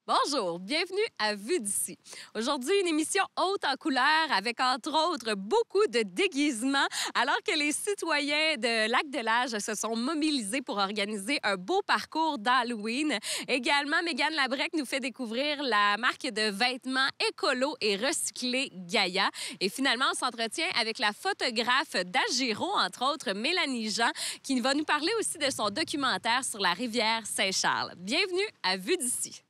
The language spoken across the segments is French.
Bonjour, bienvenue à Vue d'ici. Aujourd'hui, une émission haute en couleurs avec, entre autres, beaucoup de déguisements, alors que les citoyens de Lac-de-L'Age se sont mobilisés pour organiser un beau parcours d'Halloween. Également, Mégane Labrec nous fait découvrir la marque de vêtements écolo et recyclés Gaïa. Et finalement, on s'entretient avec la photographe d'Agiro, entre autres, Mélanie Jean, qui va nous parler aussi de son documentaire sur la rivière Saint-Charles. Bienvenue à Vue d'ici.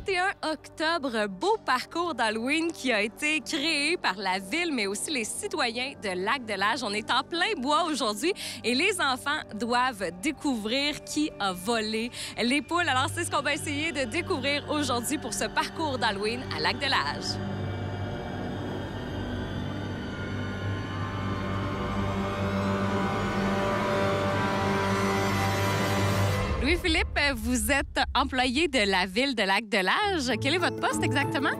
31 octobre, beau parcours d'Halloween qui a été créé par la ville, mais aussi les citoyens de Lac-de-L'Age. On est en plein bois aujourd'hui et les enfants doivent découvrir qui a volé les poules. Alors, c'est ce qu'on va essayer de découvrir aujourd'hui pour ce parcours d'Halloween à Lac-de-L'Age. Louis-Philippe, vous êtes employé de la ville de Lac-de-L'Age. Quel est votre poste exactement?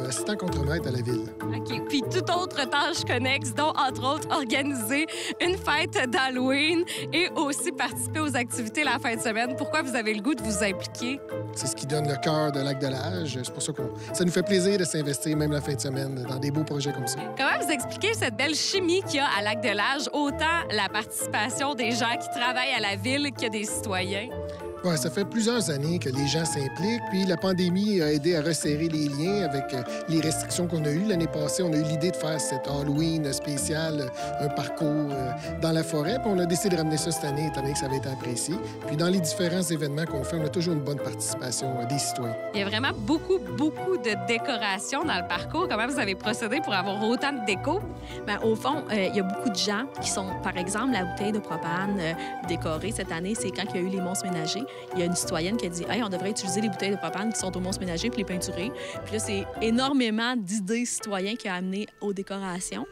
Assistant contremaître à la ville. OK. Puis toute autre tâche connexe, dont, entre autres, organiser une fête d'Halloween et aussi participer aux activités la fin de semaine. Pourquoi vous avez le goût de vous impliquer? C'est ce qui donne le cœur de Lac-de-L'Age. C'est pour ça ça nous fait plaisir de s'investir, même la fin de semaine, dans des beaux projets comme ça. Comment vous expliquez cette belle chimie qu'il y a à Lac-de-L'Age, autant la participation des gens qui travaillent à la ville que des citoyens? Ouais, ça fait plusieurs années que les gens s'impliquent. Puis la pandémie a aidé à resserrer les liens avec les restrictions qu'on a eues. L'année passée, on a eu l'idée de faire cet Halloween spécial, un parcours dans la forêt. Puis on a décidé de ramener ça cette année, étant donné que ça avait été apprécié. Puis dans les différents événements qu'on fait, on a toujours une bonne participation des citoyens. Il y a vraiment beaucoup de décorations dans le parcours. Comment vous avez procédé pour avoir autant de déco? Bien, au fond, il y a beaucoup de gens qui sont, par exemple, la bouteille de propane décorée cette année, c'est quand il y a eu les monstres ménagers. Il y a une citoyenne qui a dit « Hey, on devrait utiliser les bouteilles de propane qui sont aux monstres ménagers puis les peinturer. » Puis là, c'est énormément d'idées citoyennes qui a amené aux décorations.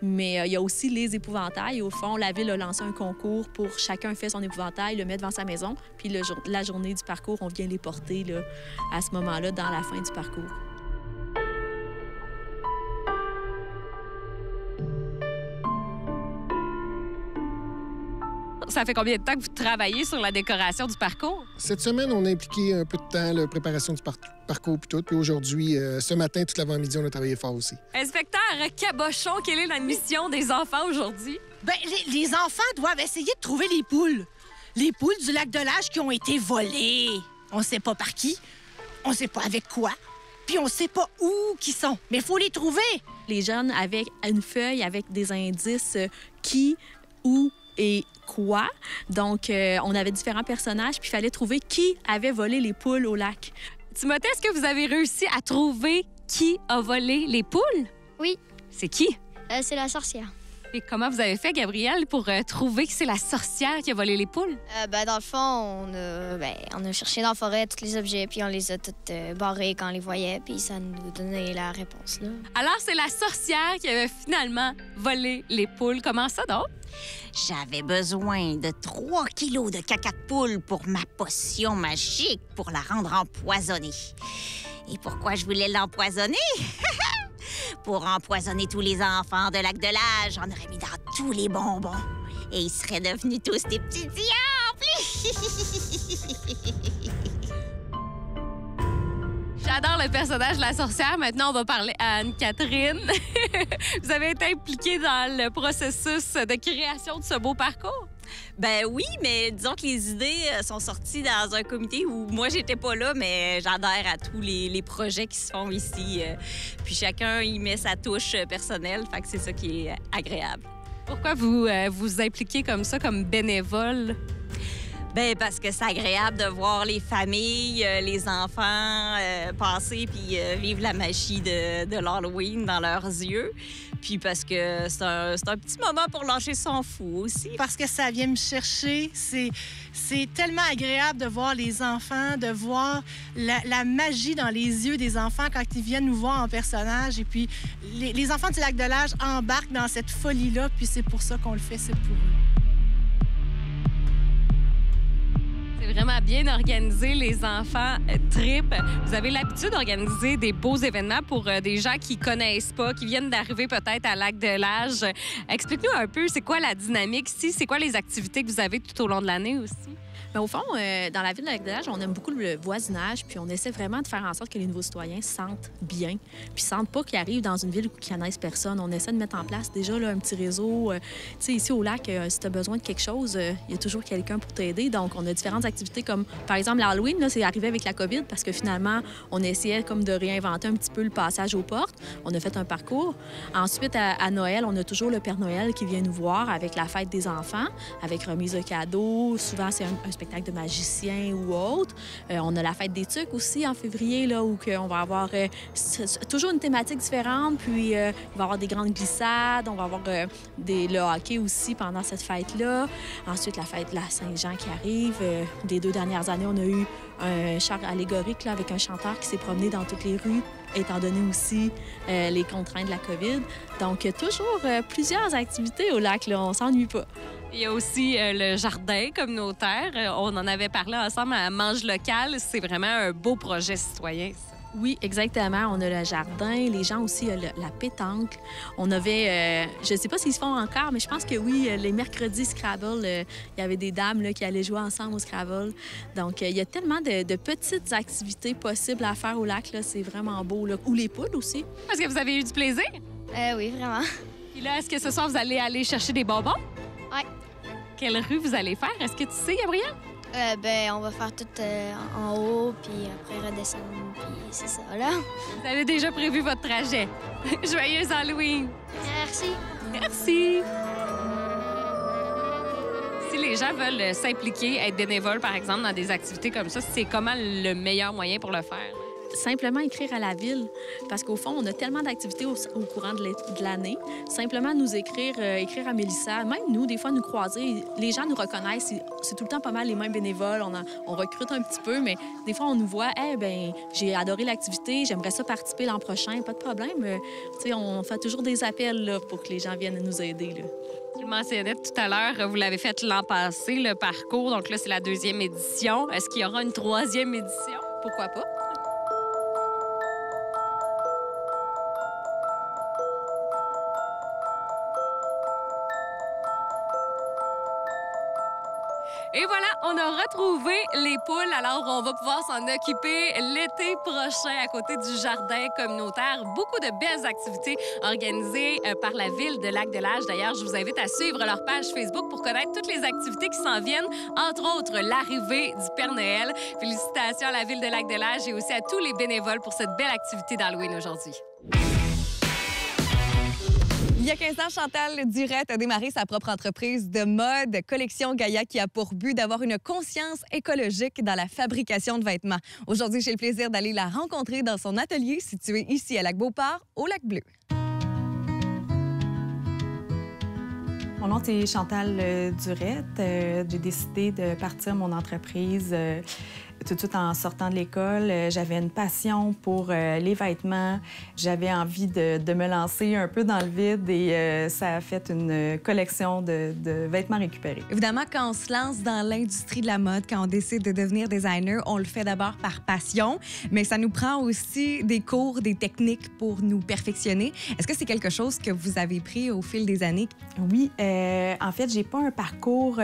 Mais il y a aussi les épouvantails. Au fond, la ville a lancé un concours pour chacun fait son épouvantail, le met devant sa maison. Puis la journée du parcours, on vient les porter là, à ce moment-là, dans la fin du parcours. Ça fait combien de temps que vous travaillez sur la décoration du parcours? Cette semaine, on a impliqué un peu de temps, la préparation du parcours puis tout. Puis aujourd'hui, ce matin, toute l'avant-midi, on a travaillé fort aussi. Inspecteur Cabochon, quelle est la mission des enfants aujourd'hui? Bien, les enfants doivent essayer de trouver les poules. Les poules du Lac-de-L'Age qui ont été volées. On sait pas par qui, on sait pas avec quoi, puis on sait pas où qu'ils sont. Mais il faut les trouver. Les jeunes avec une feuille avec des indices qui, où et quoi. Donc, on avait différents personnages, puis il fallait trouver qui avait volé les poules au lac. Timothée, est-ce que vous avez réussi à trouver qui a volé les poules? Oui. C'est qui? C'est la sorcière. Et comment vous avez fait, Gabrielle, pour trouver que c'est la sorcière qui a volé les poules? Dans le fond, on a cherché dans la forêt tous les objets, puis on les a toutes barrés quand on les voyait, puis ça nous donnait la réponse, là. Alors, c'est la sorcière qui avait finalement volé les poules. Comment ça, donc? J'avais besoin de 3 kilos de caca de poule pour ma potion magique pour la rendre empoisonnée. Et pourquoi je voulais l'empoisonner? Pour empoisonner tous les enfants de Lac-de-L'Age, j'en aurais mis dans tous les bonbons. Et ils seraient devenus tous des petits diables! J'adore le personnage de la sorcière. Maintenant, on va parler à Anne-Catherine. Vous avez été impliquée dans le processus de création de ce beau parcours? Ben oui, mais disons que les idées sont sorties dans un comité où moi, j'étais pas là, mais j'adhère à tous les projets qui se font ici. Puis chacun y met sa touche personnelle, fait que c'est ça qui est agréable. Pourquoi vous vous impliquez comme ça, comme bénévole? Bien, parce que c'est agréable de voir les familles, les enfants passer puis vivre la magie de l'Halloween dans leurs yeux. Puis parce que c'est un petit moment pour lâcher son fou aussi. Parce que ça vient me chercher. C'est tellement agréable de voir les enfants, de voir la magie dans les yeux des enfants quand ils viennent nous voir en personnage. Et puis, les enfants du Lac-de-L'Age embarquent dans cette folie-là, puis c'est pour ça qu'on le fait, c'est pour eux. vraiment bien organisé. Les enfants trippent. Vous avez l'habitude d'organiser des beaux événements pour des gens qui connaissent pas, qui viennent d'arriver peut-être à Lac-de-L'Âge. Explique-nous un peu, c'est quoi la dynamique ici? C'est quoi les activités que vous avez tout au long de l'année aussi? Mais au fond, dans la ville de Lac-de-L'Âge, on aime beaucoup le voisinage, puis on essaie vraiment de faire en sorte que les nouveaux citoyens se sentent bien, puis sentent pas qu'ils arrivent dans une ville où ils connaissent personne. On essaie de mettre en place déjà là, un petit réseau. Tu sais, ici au lac, si tu as besoin de quelque chose, il y a toujours quelqu'un pour t'aider. Donc, on a différentes activités comme, par exemple, l'Halloween, là, c'est arrivé avec la COVID parce que finalement, on essayait comme de réinventer un petit peu le passage aux portes. On a fait un parcours. Ensuite, à Noël, on a toujours le Père Noël qui vient nous voir avec la fête des enfants, avec remise de cadeaux. Souvent, c'est un spectacle de magiciens ou autre. On a la fête des tucs aussi en février, là, où on va avoir toujours une thématique différente. Puis, il va y avoir des grandes glissades. On va avoir le hockey aussi pendant cette fête-là. Ensuite, la fête de la Saint-Jean qui arrive. Des 2 dernières années, on a eu un char allégorique là, avec un chanteur qui s'est promené dans toutes les rues, étant donné aussi les contraintes de la COVID. Donc, toujours plusieurs activités au lac, là. On s'ennuie pas. Il y a aussi le jardin communautaire. On en avait parlé ensemble à Mange Local. C'est vraiment un beau projet citoyen, ça. Oui, exactement. On a le jardin. Les gens aussi, la pétanque. On avait, je ne sais pas s'ils se font encore, mais je pense que oui, les mercredis Scrabble, il y avait des dames là, qui allaient jouer ensemble au Scrabble. Donc, il y a tellement de petites activités possibles à faire au lac. C'est vraiment beau. Là. Ou les poules aussi. Est-ce que vous avez eu du plaisir? Oui, vraiment. Puis là, est-ce que ce soir, vous allez aller chercher des bonbons? Oui. Quelle rue vous allez faire? Est-ce que tu sais, Gabrielle? On va faire tout en haut, puis après redescendre, puis c'est ça, là. Vous avez déjà prévu votre trajet. Joyeux Halloween! Merci. Merci! Si les gens veulent s'impliquer, être bénévoles, par exemple, dans des activités comme ça, c'est comment le meilleur moyen pour le faire? Simplement écrire à la ville, parce qu'au fond, on a tellement d'activités au courant de l'année. Simplement nous écrire à Mélissa, même nous, des fois, nous croiser. Les gens nous reconnaissent. C'est tout le temps pas mal les mêmes bénévoles. On recrute un petit peu, mais des fois, on nous voit, j'ai adoré l'activité, j'aimerais ça participer l'an prochain, pas de problème. Tu sais, on fait toujours des appels là, pour que les gens viennent nous aider. Là. Tu le mentionnais tout à l'heure, vous l'avez fait l'an passé, le parcours. Donc là, c'est la 2e édition. Est-ce qu'il y aura une 3e édition? Pourquoi pas? Et voilà, on a retrouvé les poules. Alors, on va pouvoir s'en occuper l'été prochain à côté du jardin communautaire. Beaucoup de belles activités organisées par la ville de Lac-de-L'Âge. D'ailleurs, je vous invite à suivre leur page Facebook pour connaître toutes les activités qui s'en viennent, entre autres l'arrivée du Père Noël. Félicitations à la ville de Lac-de-L'Âge et aussi à tous les bénévoles pour cette belle activité d'Halloween aujourd'hui. Il y a 15 ans, Chantal Durette a démarré sa propre entreprise de mode, Collection Gaïa, qui a pour but d'avoir une conscience écologique dans la fabrication de vêtements. Aujourd'hui, j'ai le plaisir d'aller la rencontrer dans son atelier situé ici à Lac-Beauport, au Lac-Bleu. Mon nom, c'est Chantal Durette. J'ai décidé de partir mon entreprise tout de suite en sortant de l'école. J'avais une passion pour les vêtements. J'avais envie de me lancer un peu dans le vide et ça a fait une collection de vêtements récupérés. Évidemment, quand on se lance dans l'industrie de la mode, quand on décide de devenir designer, on le fait d'abord par passion, mais ça nous prend aussi des cours, des techniques pour nous perfectionner. Est-ce que c'est quelque chose que vous avez pris au fil des années? Oui. En fait, j'ai pas un parcours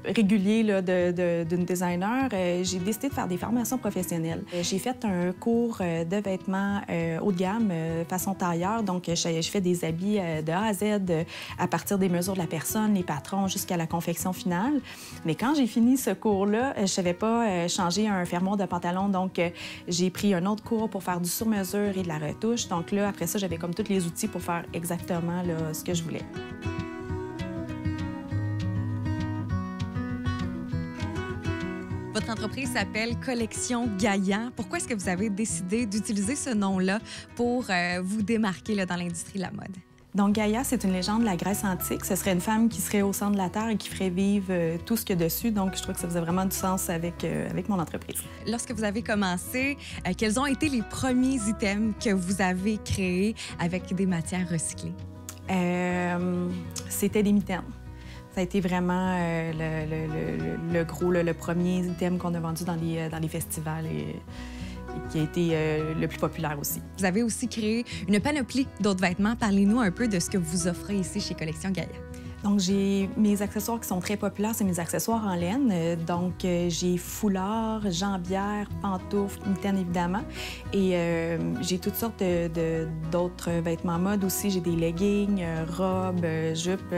régulier là, d'une designer. J'ai décidé de faire des formations professionnelles. J'ai fait un cours de vêtements haut de gamme, façon tailleur. Donc, je fais des habits de A à Z à partir des mesures de la personne, les patrons, jusqu'à la confection finale. Mais quand j'ai fini ce cours-là, je ne savais pas changer un fermoir de pantalon. Donc, j'ai pris un autre cours pour faire du sur-mesure et de la retouche. Donc là, après ça, j'avais comme tous les outils pour faire exactement là, ce que je voulais. Votre entreprise s'appelle Collection Gaïa. Pourquoi est-ce que vous avez décidé d'utiliser ce nom-là pour vous démarquer là, dans l'industrie de la mode? Donc, Gaïa, c'est une légende de la Grèce antique. Ce serait une femme qui serait au centre de la Terre et qui ferait vivre tout ce qu'il y a dessus. Donc, je trouve que ça faisait vraiment du sens avec mon entreprise. Lorsque vous avez commencé, quels ont été les premiers items que vous avez créés avec des matières recyclées? C'était des mitaines. Ça a été vraiment le gros, le premier item qu'on a vendu dans les festivals et qui a été le plus populaire aussi. Vous avez aussi créé une panoplie d'autres vêtements. Parlez-nous un peu de ce que vous offrez ici chez Collection Gaïa. Donc, j'ai mes accessoires qui sont très populaires, c'est mes accessoires en laine. Donc, j'ai foulard, jambières, pantoufles, mitaines, évidemment. Et j'ai toutes sortes d'autres vêtements mode aussi. J'ai des leggings, robes, jupes.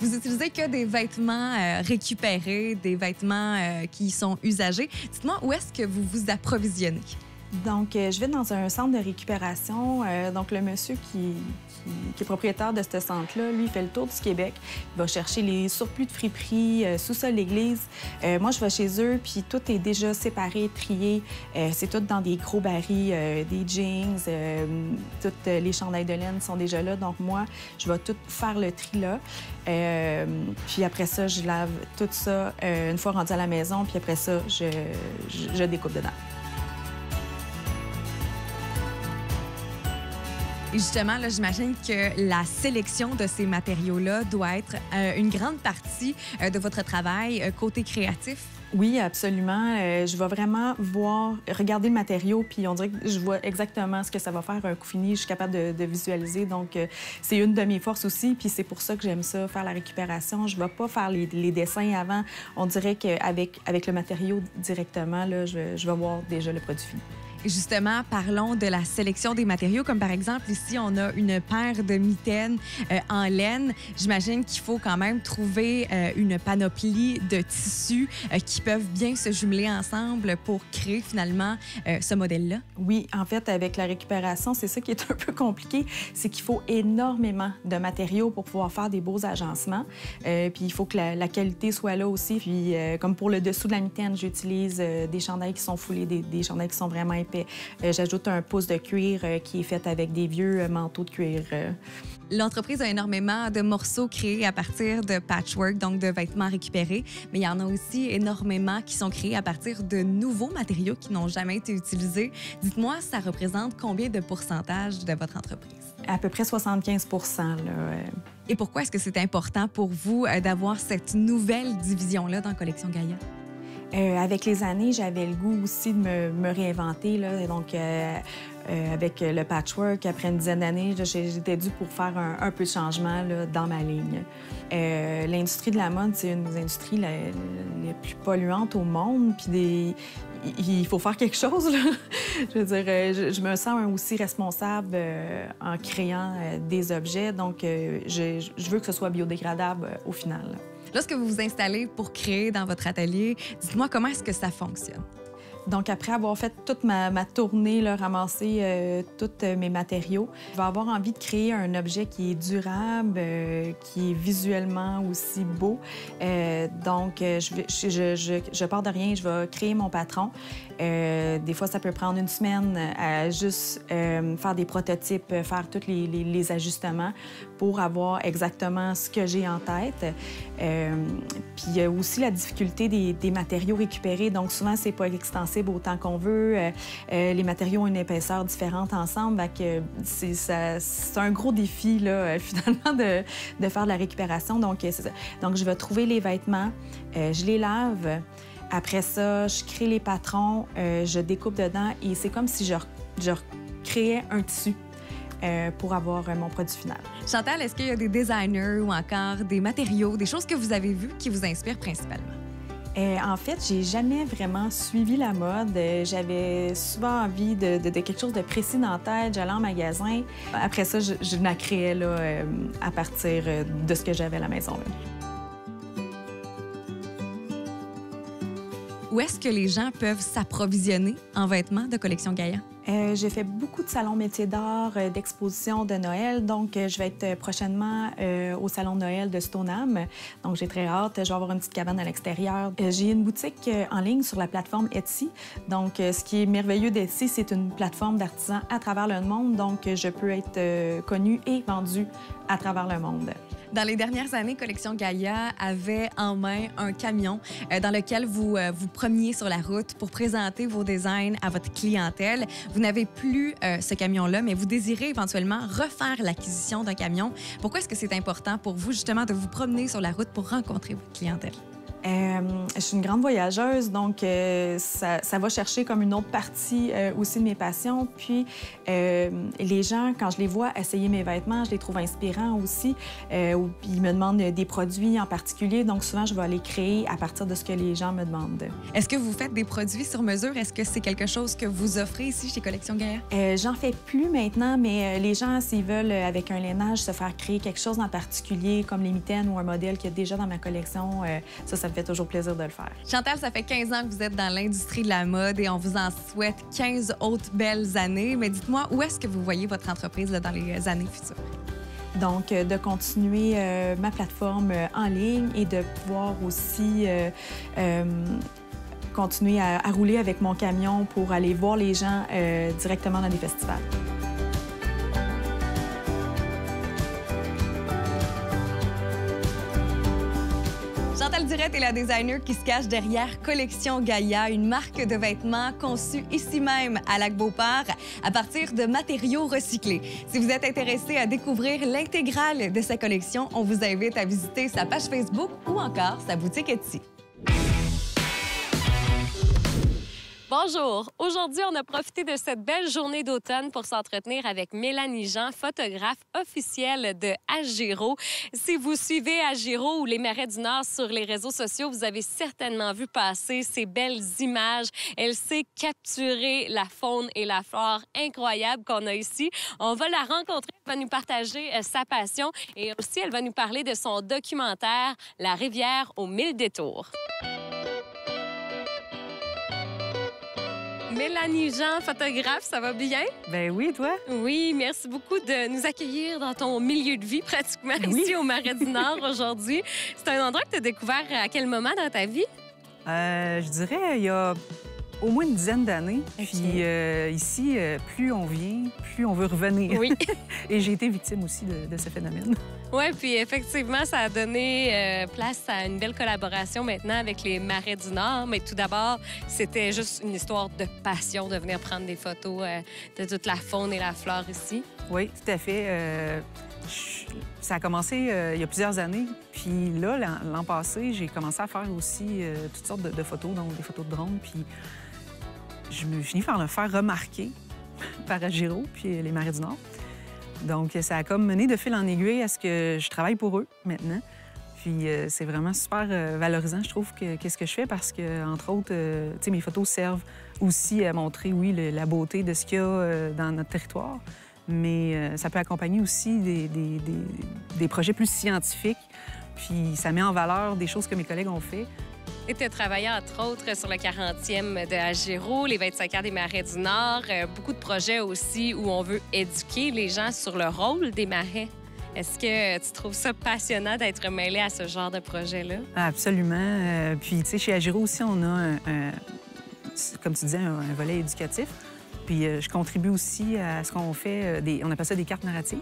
Vous utilisez que des vêtements récupérés, des vêtements qui sont usagés. Dites-moi, où est-ce que vous vous approvisionnez? Donc, je vais dans un centre de récupération. Donc, le monsieur qui est propriétaire de ce centre-là, lui, il fait le tour du Québec. Il va chercher les surplus de friperies, sous-sol l'église. Moi, je vais chez eux, puis tout est déjà séparé, trié. C'est tout dans des gros barils, des jeans, toutes les chandails de laine sont déjà là. Donc, moi, je vais tout faire le tri là. Puis après ça, je lave tout ça une fois rendu à la maison. Puis après ça, je découpe dedans. Et justement, là, j'imagine que la sélection de ces matériaux-là doit être une grande partie de votre travail côté créatif. Oui, absolument. Je vais vraiment regarder le matériau, puis on dirait que je vois exactement ce que ça va faire un coup fini. Je suis capable de visualiser. Donc, c'est une de mes forces aussi, puis c'est pour ça que j'aime ça, faire la récupération. Je ne vais pas faire les dessins avant. On dirait qu'avec le matériau directement, là, je vais voir déjà le produit fini. Et justement, parlons de la sélection des matériaux. Comme par exemple, ici, on a une paire de mitaines en laine. J'imagine qu'il faut quand même trouver une panoplie de tissus qui peuvent bien se jumeler ensemble pour créer finalement ce modèle-là. Oui, en fait, avec la récupération, c'est ça qui est un peu compliqué. C'est qu'il faut énormément de matériaux pour pouvoir faire des beaux agencements. Puis il faut que la qualité soit là aussi. Puis comme pour le dessous de la mitaine, j'utilise des chandails qui sont foulés, des chandails qui sont vraiment épais. J'ajoute un pouce de cuir qui est fait avec des vieux manteaux de cuir. L'entreprise a énormément de morceaux créés à partir de patchwork, donc de vêtements récupérés, mais il y en a aussi énormément qui sont créés à partir de nouveaux matériaux qui n'ont jamais été utilisés. Dites-moi, ça représente combien de pourcentage de votre entreprise? À peu près 75 %. Et pourquoi est-ce que c'est important pour vous d'avoir cette nouvelle division-là dans Collection Gaïa? Avec les années, j'avais le goût aussi de me réinventer. Là. Donc, avec le patchwork, après une dizaine d'années, j'étais due pour faire un peu de changement là, dans ma ligne. L'industrie de la mode, c'est une des industries les plus polluantes au monde. Puis il faut faire quelque chose. Là. Je veux dire, je me sens aussi responsable en créant des objets. Donc, je veux que ce soit biodégradable au final. Lorsque vous vous installez pour créer dans votre atelier, dites-moi comment est-ce que ça fonctionne? Donc, après avoir fait toute ma tournée, là, ramasser tous mes matériaux, je vais avoir envie de créer un objet qui est durable, qui est visuellement aussi beau. Donc, je pars de rien, je vais créer mon patron. Des fois, ça peut prendre une semaine à juste faire des prototypes, faire tous les ajustements pour avoir exactement ce que j'ai en tête. Puis, il y a aussi la difficulté des matériaux récupérés. Donc, souvent, c'est pas extensible autant qu'on veut. Les matériaux ont une épaisseur différente ensemble. C'est un gros défi, là, finalement, de faire de la récupération. Donc, c'est ça. Donc, je vais trouver les vêtements, je les lave. Après ça, je crée les patrons, je découpe dedans et c'est comme si je créais un tissu pour avoir mon produit final. Chantal, est-ce qu'il y a des designers ou encore des matériaux, des choses que vous avez vues qui vous inspirent principalement? En fait, j'ai jamais vraiment suivi la mode. J'avais souvent envie de quelque chose de précis dans la tête. J'allais en magasin. Après ça, je la créais là, à partir de ce que j'avais à la maison. Là. Où est-ce que les gens peuvent s'approvisionner en vêtements de Collection Gaïa? J'ai fait beaucoup de salons métiers d'art, d'expositions de Noël. Donc, je vais être prochainement au salon de Noël de Stoneham. Donc, j'ai très hâte. Je vais avoir une petite cabane à l'extérieur. J'ai une boutique en ligne sur la plateforme Etsy. Donc, ce qui est merveilleux d'Etsy, c'est une plateforme d'artisans à travers le monde. Donc, je peux être connue et vendue à travers le monde. Dans les dernières années, Collection Gaïa avait en main un camion dans lequel vous vous promeniez sur la route pour présenter vos designs à votre clientèle. Vous n'avez plus ce camion-là, mais vous désirez éventuellement refaire l'acquisition d'un camion. Pourquoi est-ce que c'est important pour vous, justement, de vous promener sur la route pour rencontrer votre clientèle? Je suis une grande voyageuse, donc ça va chercher comme une autre partie aussi de mes passions. Puis les gens, quand je les vois essayer mes vêtements, je les trouve inspirants aussi. Ils me demandent des produits en particulier, donc souvent je vais les créer à partir de ce que les gens me demandent. Est-ce que vous faites des produits sur mesure? Est-ce que c'est quelque chose que vous offrez ici chez Collection Gaïa? J'en fais plus maintenant, mais les gens, s'ils veulent, avec un lainage, se faire créer quelque chose en particulier, comme les mitaines ou un modèle qu'il y a déjà dans ma collection, ça me fait toujours plaisir de le faire. Chantal, ça fait 15 ans que vous êtes dans l'industrie de la mode et on vous en souhaite 15 autres belles années. Mais dites-moi, où est-ce que vous voyez votre entreprise là, dans les années futures? Donc, de continuer ma plateforme en ligne et de pouvoir aussi continuer à rouler avec mon camion pour aller voir les gens directement dans des festivals. Chantal Durette est la designer qui se cache derrière Collection Gaïa, une marque de vêtements conçue ici même à Lac-Beauport à partir de matériaux recyclés. Si vous êtes intéressé à découvrir l'intégrale de sa collection, on vous invite à visiter sa page Facebook ou encore sa boutique Etsy. Bonjour. Aujourd'hui, on a profité de cette belle journée d'automne pour s'entretenir avec Mélanie Jean, photographe officielle de Agiro. Si vous suivez Agiro ou les Marais du Nord sur les réseaux sociaux, vous avez certainement vu passer ces belles images. Elle sait capturer la faune et la flore incroyable qu'on a ici. On va la rencontrer, elle va nous partager sa passion et aussi elle va nous parler de son documentaire « La rivière aux 1000 détours ». Mélanie Jean, photographe, ça va bien? Ben oui, toi? Oui, merci beaucoup de nous accueillir dans ton milieu de vie, pratiquement, Oui. ici au Marais du Nord aujourd'hui. C'est un endroit que tu as découvert à quel moment dans ta vie? Je dirais il y a au moins une dizaine d'années. Ok. Puis ici, plus on vient, plus on veut revenir. Oui. Et j'ai été victime aussi de ce phénomène. Oui, puis effectivement, ça a donné place à une belle collaboration maintenant avec les Marais du Nord. Mais tout d'abord, c'était juste une histoire de passion de venir prendre des photos de toute la faune et la flore ici. Oui, tout à fait. Ça a commencé il y a plusieurs années. Puis là, l'an passé, j'ai commencé à faire aussi toutes sortes de photos, donc des photos de drone. Puis je me finis par le faire remarquer par Agiro puis les Marais du Nord. Donc, ça a comme mené de fil en aiguille à ce que je travaille pour eux maintenant. Puis c'est vraiment super valorisant, je trouve, qu'est-ce que je fais parce que, entre autres, tu sais, mes photos servent aussi à montrer, oui, la beauté de ce qu'il y a dans notre territoire. Mais ça peut accompagner aussi des projets plus scientifiques. Puis ça met en valeur des choses que mes collègues ont fait. Et tu as travaillé, entre autres, sur le 40e de Agiro, les 25 ans des Marais du Nord. Beaucoup de projets aussi où on veut éduquer les gens sur le rôle des marais. Est-ce que tu trouves ça passionnant d'être mêlé à ce genre de projet-là? Absolument. Puis, tu sais, chez Agiro aussi, on a, comme tu disais, un volet éducatif. Puis, je contribue aussi à ce qu'on fait, on appelle ça des cartes narratives.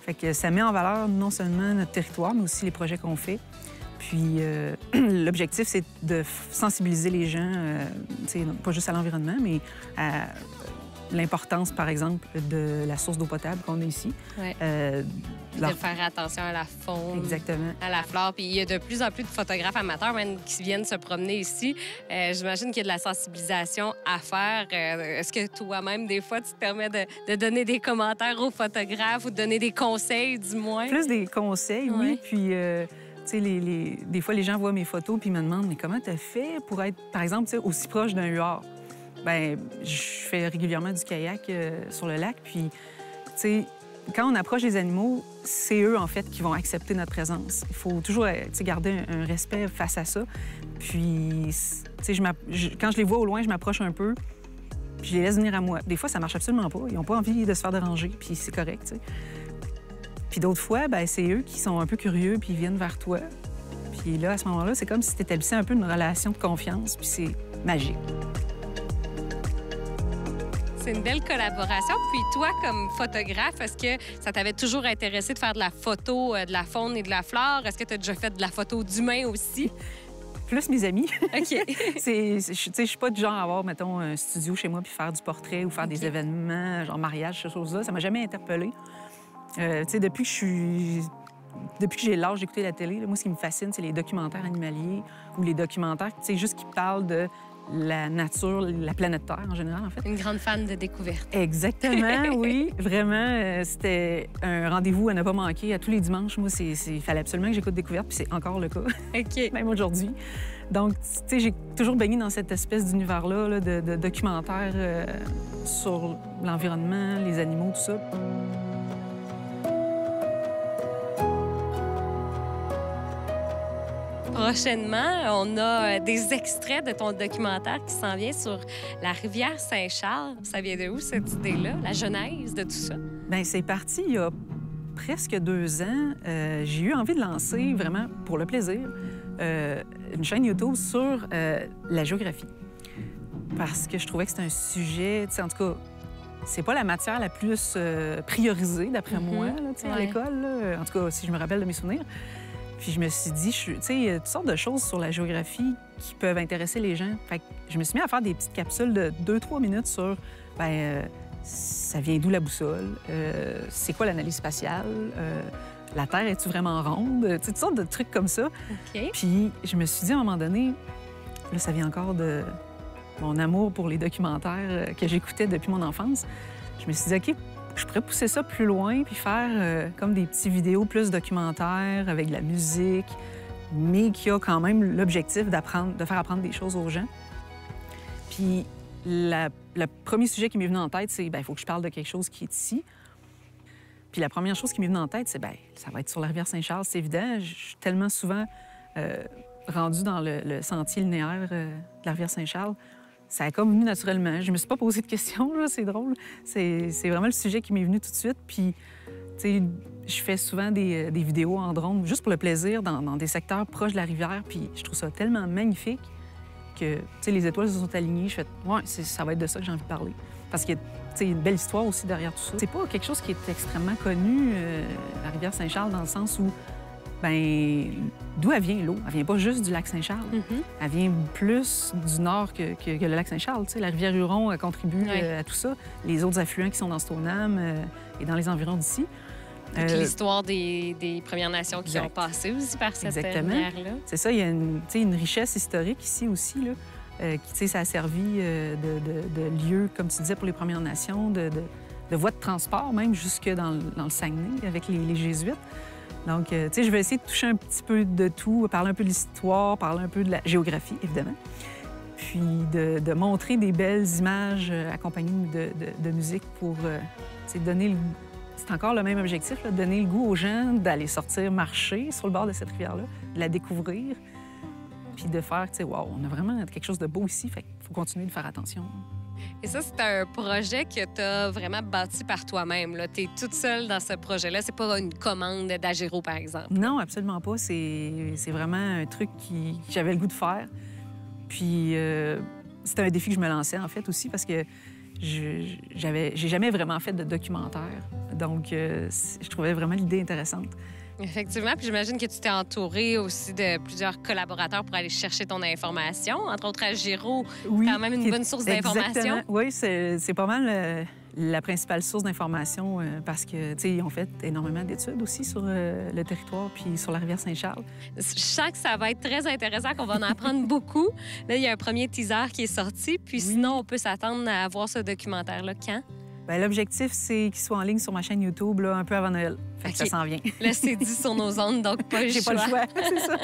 Fait que ça met en valeur non seulement notre territoire, mais aussi les projets qu'on fait. Puis, l'objectif, c'est de sensibiliser les gens, pas juste à l'environnement, mais à l'importance, par exemple, de la source d'eau potable qu'on a ici. Oui. De faire attention à la faune, exactement, à la flore. Puis il y a de plus en plus de photographes amateurs même qui viennent se promener ici. J'imagine qu'il y a de la sensibilisation à faire. Est-ce que toi-même, des fois, tu te permets de donner des commentaires aux photographes ou de donner des conseils, du moins? Plus des conseils, oui. Ouais. Puis... tu sais, des fois, les gens voient mes photos puis ils me demandent « Mais comment tu as fait pour être, par exemple, tu sais, aussi proche d'un huard? » Bien, je fais régulièrement du kayak sur le lac. Puis, tu sais, quand on approche les animaux, c'est eux, en fait, qui vont accepter notre présence. Il faut toujours garder un respect face à ça. Puis, tu sais, quand je les vois au loin, je m'approche un peu puis je les laisse venir à moi. Des fois, ça marche absolument pas. Ils n'ont pas envie de se faire déranger, puis c'est correct, tu sais. Puis d'autres fois, ben c'est eux qui sont un peu curieux puis ils viennent vers toi. Puis là, à ce moment-là, c'est comme si tu établissais un peu une relation de confiance, puis c'est magique. C'est une belle collaboration. Puis toi, comme photographe, est-ce que ça t'avait toujours intéressé de faire de la photo de la faune et de la flore? Est-ce que tu as déjà fait de la photo d'humains aussi? Plus mes amis. OK. Je suis pas du genre à avoir, mettons, un studio chez moi puis faire du portrait ou faire des événements, genre mariage, ces choses-là. Ça m'a jamais interpellée. Depuis que j'ai l'âge d'écouter la télé, là, moi, ce qui me fascine, c'est les documentaires animaliers ou les documentaires, juste qui parlent de la nature, la planète Terre en général, en fait. Une grande fan de découverte. Exactement, oui. Vraiment, c'était un rendez-vous à ne pas manquer à tous les dimanches. Moi, il fallait absolument que j'écoute Découverte, puis c'est encore le cas, OK. même aujourd'hui. Donc, j'ai toujours baigné dans cette espèce d'univers-là là, de documentaires sur l'environnement, les animaux, tout ça. Prochainement, on a des extraits de ton documentaire qui s'en vient sur la rivière Saint-Charles. Ça vient de où, cette idée-là, la genèse de tout ça? Bien, c'est parti il y a presque 2 ans. J'ai eu envie de lancer, vraiment, pour le plaisir, une chaîne YouTube sur la géographie. Parce que je trouvais que c'était un sujet, en tout cas, c'est pas la matière la plus priorisée, d'après moi, là, à l'école. Là. En tout cas, si je me rappelle de mes souvenirs. Puis je me suis dit, il y a toutes sortes de choses sur la géographie qui peuvent intéresser les gens. Fait que je me suis mis à faire des petites capsules de 2-3 minutes sur, ça vient d'où la boussole? C'est quoi l'analyse spatiale? La Terre, est-tu vraiment ronde? Toutes sortes de trucs comme ça. OK. Puis je me suis dit, à un moment donné, là, ça vient encore de mon amour pour les documentaires que j'écoutais depuis mon enfance. Je me suis dit, OK, je pourrais pousser ça plus loin puis faire comme des petits vidéos plus documentaires avec de la musique, mais qui a quand même l'objectif de faire apprendre des choses aux gens. Puis le premier sujet qui m'est venu en tête, c'est il faut que je parle de quelque chose qui est ici. Puis la première chose qui m'est venue en tête, c'est ça va être sur la rivière Saint-Charles, c'est évident. Je suis tellement souvent rendue dans le sentier linéaire de la rivière Saint-Charles. Ça a comme venu naturellement. Je me suis pas posé de questions, là, c'est drôle. C'est vraiment le sujet qui m'est venu tout de suite. Puis, je fais souvent des vidéos en drone, juste pour le plaisir, dans des secteurs proches de la rivière. Puis, je trouve ça tellement magnifique que, les étoiles se sont alignées. Je fais, ça va être de ça que j'ai envie de parler. Parce qu'il y a une belle histoire aussi derrière tout ça. C'est pas quelque chose qui est extrêmement connu, la rivière Saint-Charles, dans le sens où, d'où elle vient, l'eau? Elle vient pas juste du lac Saint-Charles. Elle vient plus du nord que le lac Saint-Charles. La rivière Huron contribue à tout ça. Les autres affluents qui sont dans Stoneham et dans les environs d'ici. L'histoire des Premières Nations qui ont passé aussi par cette rivière-là. C'est ça, il y a une richesse historique ici aussi, là, qui, ça a servi de lieu, comme tu disais, pour les Premières Nations, de voie de transport, même jusque dans le Saguenay, avec les Jésuites. Donc, je vais essayer de toucher un petit peu de tout, parler un peu de l'histoire, parler un peu de la géographie, évidemment. Puis de montrer des belles images accompagnées de musique pour donner le... C'est encore le même objectif, là, donner le goût aux gens d'aller sortir marcher sur le bord de cette rivière-là, de la découvrir, puis de faire, wow, on a vraiment quelque chose de beau ici, fait qu'il faut continuer de faire attention. Et ça, c'est un projet que tu as vraiment bâti par toi-même. Tu es toute seule dans ce projet-là. C'est pas une commande d'Agero, par exemple. Non, absolument pas. C'est vraiment un truc que j'avais le goût de faire. Puis c'était un défi que je me lançais, en fait, aussi, parce que j'ai jamais vraiment fait de documentaire. Donc, je trouvais vraiment l'idée intéressante. Effectivement. Puis j'imagine que tu t'es entourée aussi de plusieurs collaborateurs pour aller chercher ton information. Entre autres, Agero, quand même une bonne source d'information. Oui, c'est pas mal la principale source d'information parce que, ils ont fait énormément d'études aussi sur le territoire puis sur la rivière Saint-Charles. Je sens que ça va être très intéressant, qu'on va en apprendre beaucoup. Là, il y a un premier teaser qui est sorti. Puis sinon, on peut s'attendre à voir ce documentaire-là quand? L'objectif, c'est qu'il soit en ligne sur ma chaîne YouTube là, un peu avant Noël. Fait que ça s'en vient. Là, c'est dit sur nos ondes, donc pas le choix. J'ai pas le choix, c'est ça.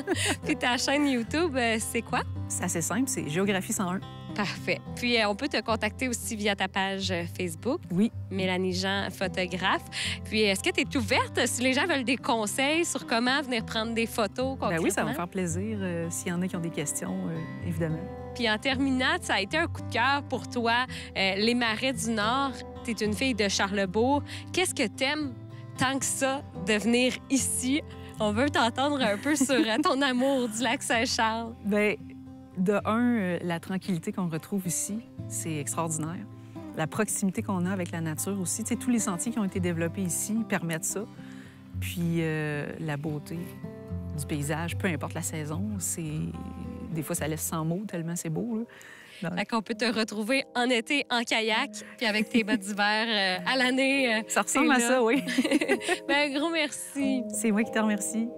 Puis ta chaîne YouTube, c'est quoi? C'est assez simple, c'est Géographie 101. Parfait. Puis on peut te contacter aussi via ta page Facebook. Oui. Mélanie Jean, photographe. Puis est-ce que tu es ouverte si les gens veulent des conseils sur comment venir prendre des photos concrètement? Oui, ça va me faire plaisir s'il y en a qui ont des questions, évidemment. Puis en terminant, ça a été un coup de cœur pour toi, les Marais du Nord. Tu es une fille de Charlesbourg. Qu'est-ce que t'aimes tant que ça de venir ici? On veut t'entendre un peu sur ton amour du lac Saint-Charles. Bien, de un, la tranquillité qu'on retrouve ici, c'est extraordinaire. la proximité qu'on a avec la nature aussi. Tu sais, tous les sentiers qui ont été développés ici permettent ça. Puis la beauté du paysage, peu importe la saison, des fois, ça laisse sans mots tellement c'est beau. Là. Fait qu'on peut te retrouver en été en kayak, puis avec tes bottes d'hiver à l'année. Ça ressemble à ça, oui. Ben, un gros merci. C'est moi qui te remercie.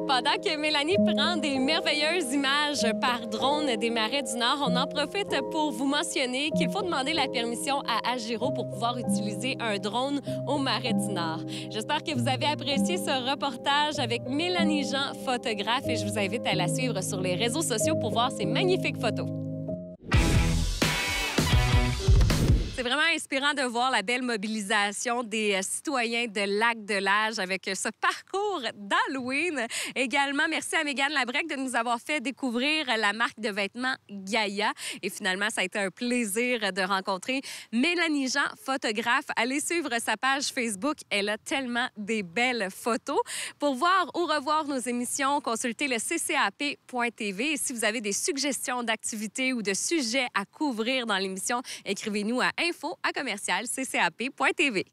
Pendant que Mélanie prend des merveilleuses images par drone des marais du Nord, on en profite pour vous mentionner qu'il faut demander la permission à Agiro pour pouvoir utiliser un drone aux marais du Nord. J'espère que vous avez apprécié ce reportage avec Mélanie Jean, photographe, et je vous invite à la suivre sur les réseaux sociaux pour voir ses magnifiques photos. C'est vraiment inspirant de voir la belle mobilisation des citoyens de Lac-de-L'Age avec ce parcours d'Halloween. Également, merci à Mégane Labrec de nous avoir fait découvrir la marque de vêtements Gaïa. Et finalement, ça a été un plaisir de rencontrer Mélanie Jean, photographe. Allez suivre sa page Facebook. Elle a tellement des belles photos. Pour voir ou revoir nos émissions, consultez le ccap.tv. Et si vous avez des suggestions d'activités ou de sujets à couvrir dans l'émission, écrivez-nous à info@commercial-ccap.tv.